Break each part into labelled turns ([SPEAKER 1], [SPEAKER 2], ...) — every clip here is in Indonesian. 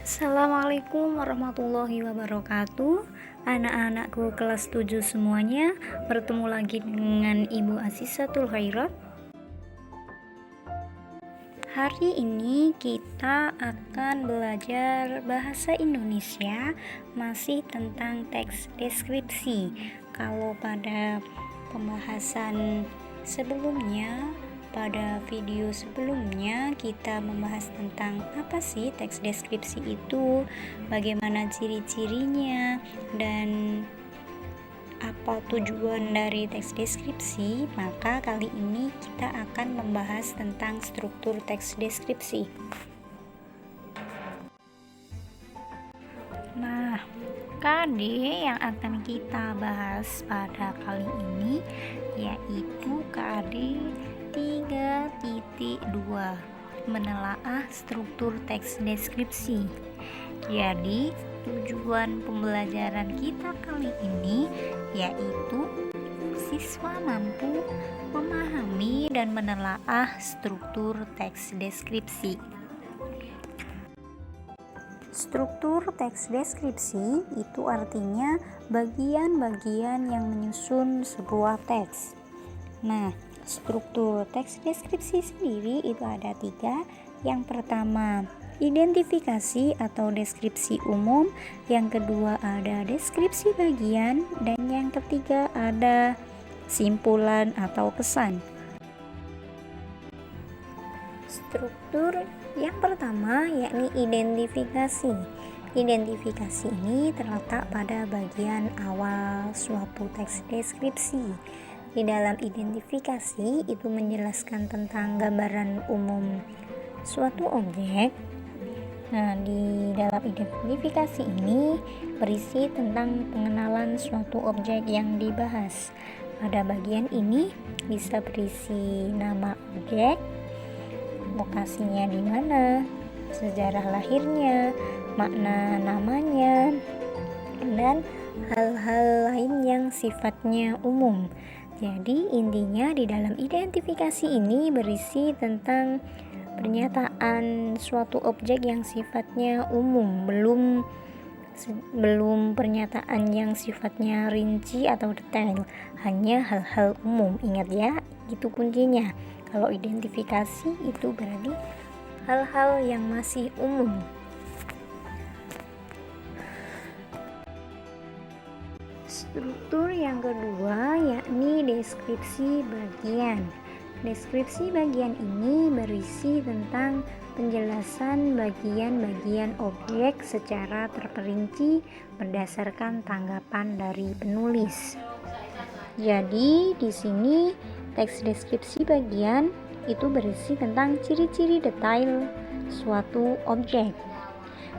[SPEAKER 1] Assalamualaikum warahmatullahi wabarakatuh. Anak-anakku kelas 7 semuanya, bertemu lagi dengan Ibu Azizatul Khairat. Hari ini kita akan belajar bahasa Indonesia, masih tentang teks deskripsi. Kalau pada pembahasan sebelumnya, pada video sebelumnya kita membahas tentang apa sih teks deskripsi itu, bagaimana ciri-cirinya, dan apa tujuan dari teks deskripsi. Maka kali ini kita akan membahas tentang struktur teks deskripsi. Nah, KD yang akan kita bahas pada kali ini yaitu KD 3.2, menelaah struktur teks deskripsi. Jadi, tujuan pembelajaran kita kali ini yaitu siswa mampu memahami dan menelaah struktur teks deskripsi. Struktur teks deskripsi itu artinya bagian-bagian yang menyusun sebuah teks. Nah, struktur teks deskripsi sendiri itu ada 3. Yang pertama, identifikasi atau deskripsi umum. Yang kedua ada deskripsi bagian. Dan yang ketiga ada simpulan atau kesan. Struktur yang pertama yakni identifikasi. Identifikasi ini terletak pada bagian awal suatu teks deskripsi. Di dalam identifikasi itu menjelaskan tentang gambaran umum suatu objek. Nah, di dalam identifikasi ini berisi tentang pengenalan suatu objek yang dibahas. Pada bagian ini bisa berisi nama objek, lokasinya di mana, sejarah lahirnya, makna namanya, dan hal-hal lain yang sifatnya umum. Jadi intinya di dalam identifikasi ini berisi tentang pernyataan suatu objek yang sifatnya umum, belum pernyataan yang sifatnya rinci atau detail, hanya hal-hal umum. Ingat ya, itu kuncinya. Kalau identifikasi itu berarti hal-hal yang masih umum. Struktur yang kedua yakni deskripsi bagian. Deskripsi bagian ini berisi tentang penjelasan bagian-bagian objek secara terperinci berdasarkan tanggapan dari penulis. Jadi di sini teks deskripsi bagian itu berisi tentang ciri-ciri detail suatu objek.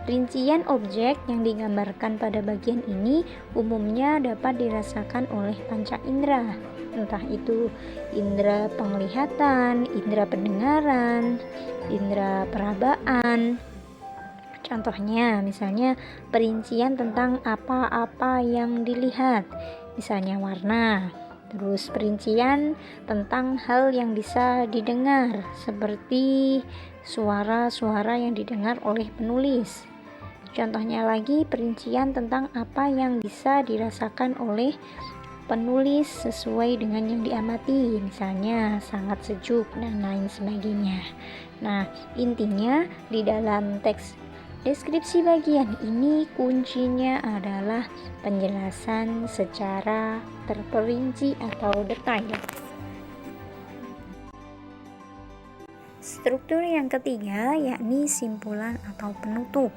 [SPEAKER 1] Rincian objek yang digambarkan pada bagian ini umumnya dapat dirasakan oleh panca indera, entah itu indera penglihatan, indera pendengaran, indera perabaan. Contohnya, misalnya perincian tentang apa-apa yang dilihat, misalnya warna. Terus perincian tentang hal yang bisa didengar, seperti suara-suara yang didengar oleh penulis. Contohnya lagi perincian tentang apa yang bisa dirasakan oleh penulis sesuai dengan yang diamati, misalnya sangat sejuk dan lain sebagainya. Nah, intinya di dalam teks deskripsi bagian ini kuncinya adalah penjelasan secara terperinci atau detail. Struktur yang ketiga yakni simpulan atau penutup.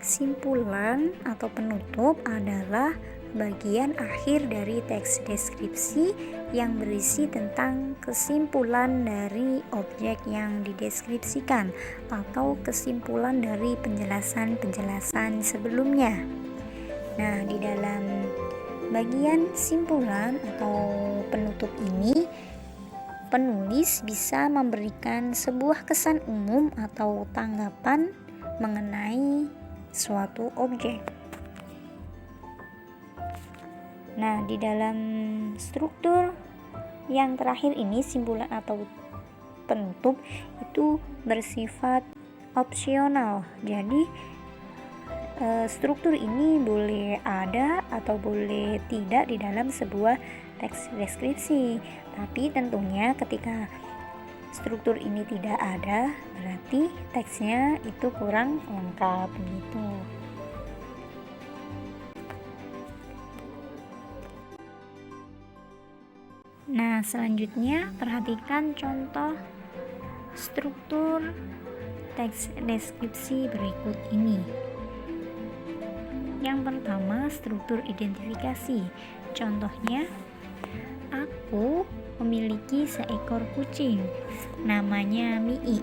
[SPEAKER 1] Simpulan atau penutup adalah bagian akhir dari teks deskripsi yang berisi tentang kesimpulan dari objek yang dideskripsikan atau kesimpulan dari penjelasan-penjelasan sebelumnya. Nah, di dalam bagian simpulan atau penutup ini penulis bisa memberikan sebuah kesan umum atau tanggapan mengenai suatu objek. Nah, di dalam struktur yang terakhir ini, simpulan atau penutup itu bersifat opsional. Jadi struktur ini boleh ada atau boleh tidak di dalam sebuah teks deskripsi. Tapi tentunya ketika struktur ini tidak ada, berarti teksnya itu kurang lengkap gitu. Nah, selanjutnya perhatikan contoh struktur teks deskripsi berikut ini. Yang pertama, struktur identifikasi. Contohnya, aku memiliki seekor kucing, namanya Mii.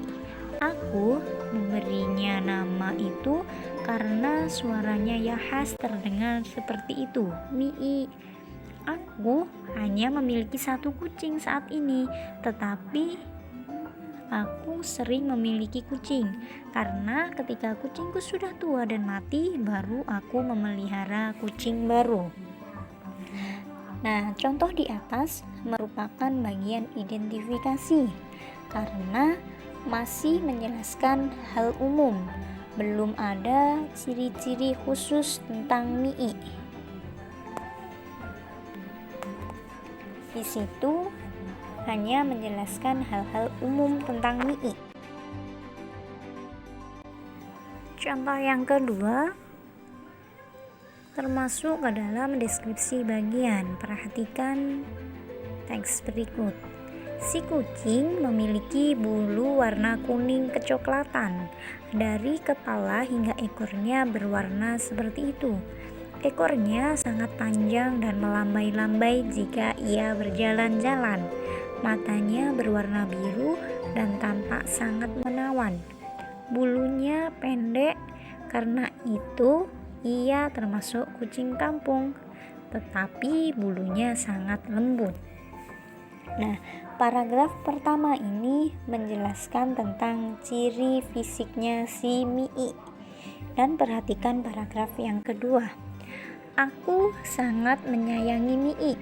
[SPEAKER 1] Aku memberinya nama itu karena suaranya yang khas terdengar seperti itu, Mii. Aku hanya memiliki satu kucing saat ini, tetapi aku sering memiliki kucing karena ketika kucingku sudah tua dan mati, baru aku memelihara kucing baru. Nah, contoh di atas merupakan bagian identifikasi karena masih menjelaskan hal umum, belum ada ciri-ciri khusus tentang Mii. Di situ hanya menjelaskan hal-hal umum tentang Mii. Contoh yang kedua termasuk ke dalam deskripsi bagian. Perhatikan teks berikut. Si kucing memiliki bulu warna kuning kecoklatan. Dari kepala hingga ekornya berwarna seperti itu. Ekornya sangat panjang dan melambai-lambai jika ia berjalan-jalan. Matanya berwarna biru dan tampak sangat menawan. Bulunya pendek, karena itu ia termasuk kucing kampung, tetapi bulunya sangat lembut. Nah, paragraf pertama ini menjelaskan tentang ciri fisiknya si Mii. Dan perhatikan paragraf yang kedua. Aku sangat menyayangi Mii.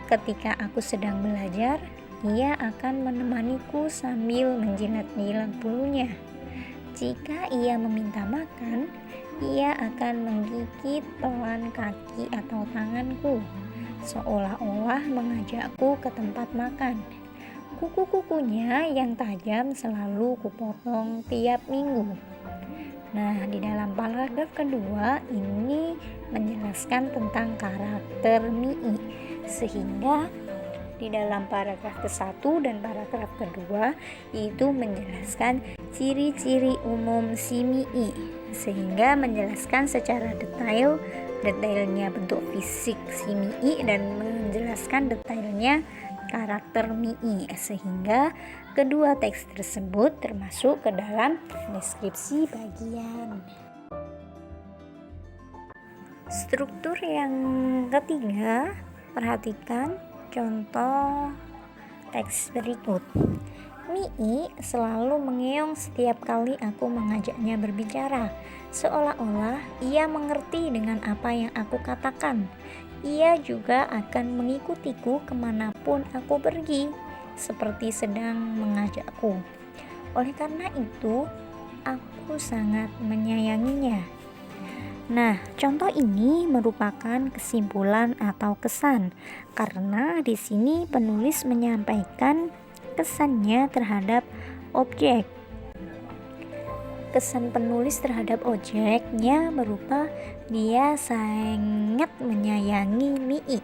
[SPEAKER 1] Ketika aku sedang belajar, ia akan menemaniku sambil menjilat-jilat bulunya. Jika ia meminta makan, ia akan menggigit pelan kaki atau tanganku, seolah-olah mengajakku ke tempat makan. Kuku-kukunya yang tajam selalu kupotong tiap minggu. Nah, di dalam paragraf kedua ini menjelaskan tentang karakter Mii, sehingga di dalam paragraf ke-1 dan paragraf kedua itu menjelaskan ciri-ciri umum si Mii, sehingga menjelaskan secara detailnya bentuk fisik si Mii dan menjelaskan detailnya karakter Mii, sehingga kedua teks tersebut termasuk ke dalam deskripsi bagian. Struktur yang ketiga, perhatikan contoh teks berikut. Mii selalu mengeong setiap kali aku mengajaknya berbicara, seolah-olah ia mengerti dengan apa yang aku katakan. Ia juga akan mengikutiku kemanapun aku pergi, seperti sedang mengajakku. Oleh karena itu, aku sangat menyayanginya. Nah, contoh ini merupakan kesimpulan atau kesan, karena di sini penulis menyampaikan kesannya terhadap objek. Kesan penulis terhadap objeknya berupa dia sangat menyayangi Mii.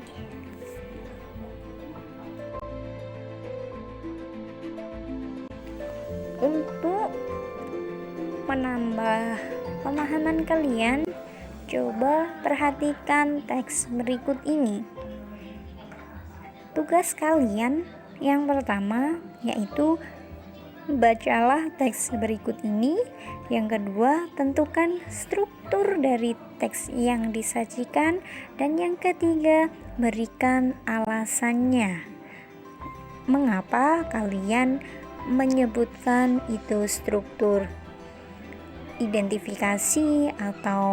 [SPEAKER 1] Untuk menambah pemahaman kalian, coba perhatikan teks berikut ini. Tugas kalian yang pertama yaitu bacalah teks berikut ini. Yang kedua, tentukan struktur dari teks yang disajikan. Dan yang ketiga, berikan alasannya. Mengapa kalian menyebutkan itu struktur identifikasi atau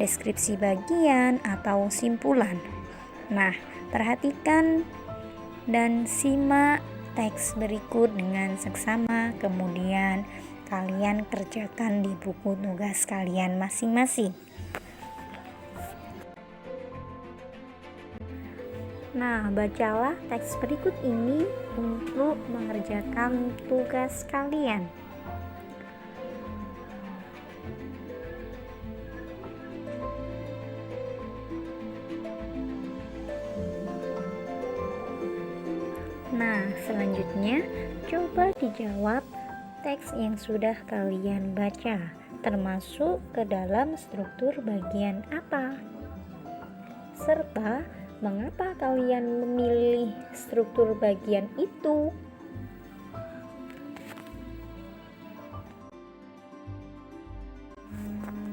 [SPEAKER 1] deskripsi bagian atau simpulan. Nah, perhatikan dan simak teks berikut dengan seksama, kemudian kalian kerjakan di buku tugas kalian masing-masing. Nah, bacalah teks berikut ini untuk mengerjakan tugas kalian. Nah, selanjutnya coba dijawab teks yang sudah kalian baca, termasuk ke dalam struktur bagian apa, serta mengapa kalian memilih struktur bagian itu.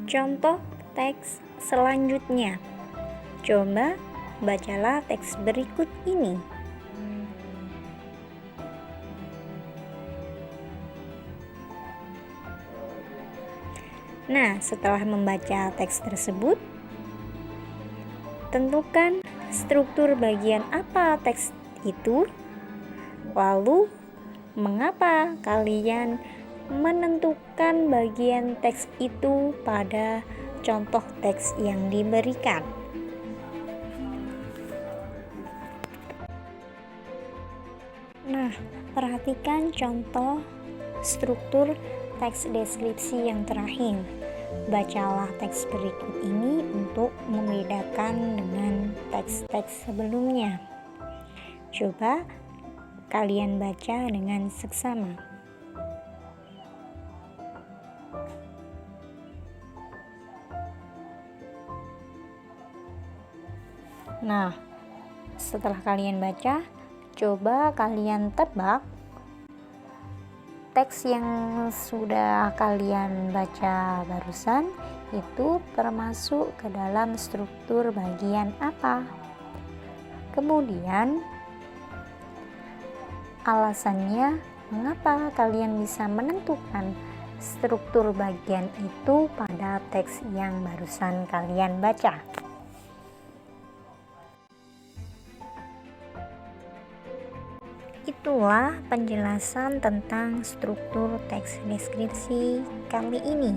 [SPEAKER 1] Contoh teks selanjutnya. Coba bacalah teks berikut ini. Nah, setelah membaca teks tersebut, tentukan struktur bagian apa teks itu, lalu mengapa kalian menentukan bagian teks itu pada contoh teks yang diberikan. Nah, perhatikan contoh struktur teks deskripsi yang terakhir. Bacalah teks berikut ini untuk membedakan dengan teks-teks sebelumnya. Coba kalian baca dengan seksama. Nah, setelah kalian baca, coba kalian tebak teks yang sudah kalian baca barusan itu termasuk ke dalam struktur bagian apa. Kemudian alasannya mengapa kalian bisa menentukan struktur bagian itu pada teks yang barusan kalian baca. Itulah penjelasan tentang struktur teks deskripsi kali ini.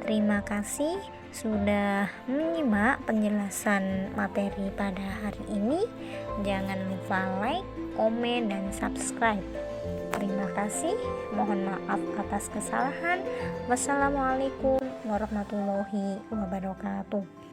[SPEAKER 1] Terima kasih sudah menyimak penjelasan materi pada hari ini. Jangan lupa like, komen, dan subscribe. Terima kasih. Mohon maaf atas kesalahan. Wassalamualaikum warahmatullahi wabarakatuh.